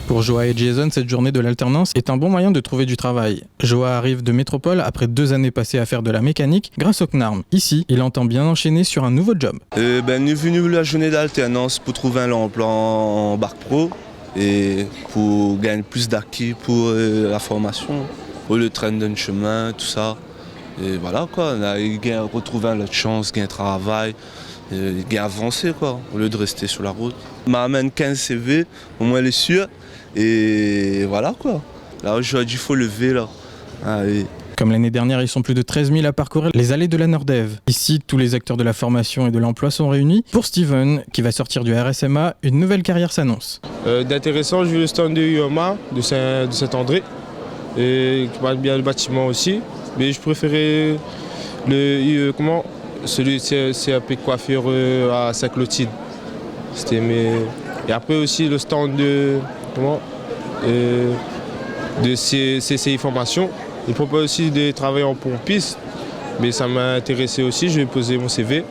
Pour Joa et Jason, cette journée de l'alternance est un bon moyen de trouver du travail. Joa arrive de métropole après 2 années passées à faire de la mécanique grâce au CNARM. Ici, il entend bien enchaîner sur un nouveau job. On est venu la journée d'alternance pour trouver un emploi en bac pro et pour gagner plus d'acquis pour la formation, pour le train d'un chemin, tout ça. Et voilà quoi, on a retrouvé une autre chance, gagner un travail. Gagner avancé quoi, au lieu de rester sur la route. On m'amène 15 CV, au moins les sûrs. Et voilà quoi. Là aujourd'hui il faut lever là. Allez. Comme l'année dernière, ils sont plus de 13 000 à parcourir les allées de la Nordev. Ici, tous les acteurs de la formation et de l'emploi sont réunis. Pour Steven, qui va sortir du RSMA, une nouvelle carrière s'annonce. D'intéressant, j'ai vu le stand de UMA de Saint-André, et qui parle bien le bâtiment aussi. Mais je préférais celui de CAP coiffure à Saint-Clotilde. Et après aussi le stand de CCI Formation. Il propose aussi de travailler en pompiste, mais ça m'a intéressé aussi. Je vais poser mon CV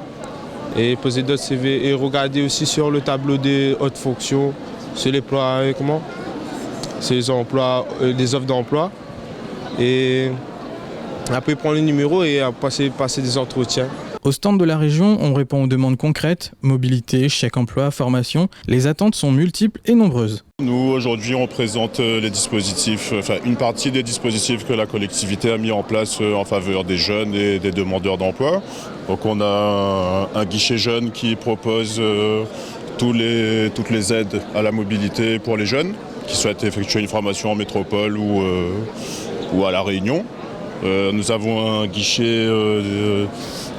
et poser d'autres CV et regarder aussi sur le tableau des hautes fonctions, sur les emplois, sur les emplois, les offres d'emploi. Et après prendre le numéro et passer des entretiens. Au stand de la région, on répond aux demandes concrètes, mobilité, chèque emploi, formation. Les attentes sont multiples et nombreuses. Nous, aujourd'hui, on présente les dispositifs, une partie des dispositifs que la collectivité a mis en place en faveur des jeunes et des demandeurs d'emploi. Donc on a un guichet jeune qui propose toutes les aides à la mobilité pour les jeunes qui souhaitent effectuer une formation en métropole ou à La Réunion. Nous avons un guichet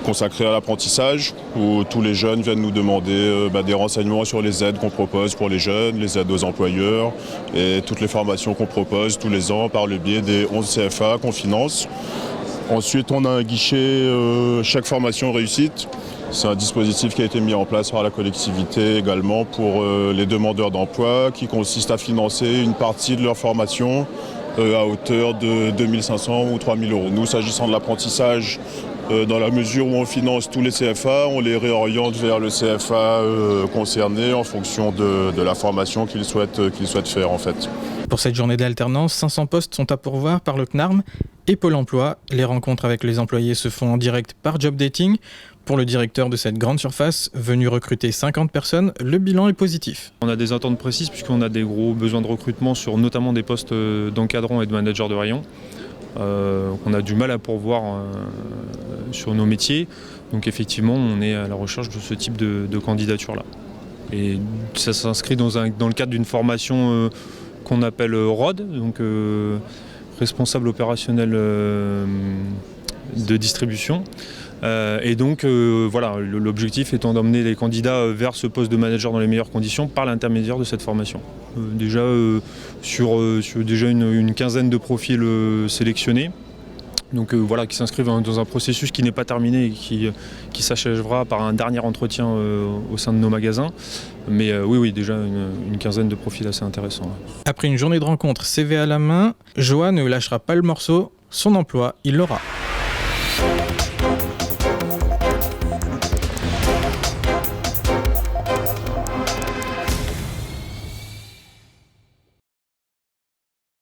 consacré à l'apprentissage où tous les jeunes viennent nous demander des renseignements sur les aides qu'on propose pour les jeunes, les aides aux employeurs et toutes les formations qu'on propose tous les ans par le biais des 11 CFA qu'on finance. Ensuite, on a un guichet chaque formation réussite. C'est un dispositif qui a été mis en place par la collectivité également pour les demandeurs d'emploi qui consiste à financer une partie de leur formation à hauteur de 2 500 ou 3 000 euros. Nous, s'agissant de l'apprentissage, dans la mesure où on finance tous les CFA, on les réoriente vers le CFA concerné en fonction de la formation qu'ils souhaitent faire en fait. Pour cette journée d'alternance, 500 postes sont à pourvoir par le CNARM et Pôle emploi. Les rencontres avec les employés se font en direct par job dating. Pour le directeur de cette grande surface, venu recruter 50 personnes, le bilan est positif. On a des attentes précises puisqu'on a des gros besoins de recrutement sur notamment des postes d'encadrant et de manager de rayon. On a du mal à pourvoir sur nos métiers. Donc effectivement, on est à la recherche de ce type de candidature-là. Et ça s'inscrit dans le cadre d'une formation qu'on appelle ROD, donc responsable opérationnel de distribution. Et donc voilà, l'objectif étant d'emmener les candidats vers ce poste de manager dans les meilleures conditions par l'intermédiaire de cette formation. Déjà sur une quinzaine de profils sélectionnés, donc voilà, qui s'inscrivent dans un processus qui n'est pas terminé et qui s'achèvera par un dernier entretien au sein de nos magasins. Mais oui, déjà une quinzaine de profils assez intéressants. Ouais. Après une journée de rencontres CV à la main, Joa ne lâchera pas le morceau. Son emploi, il l'aura.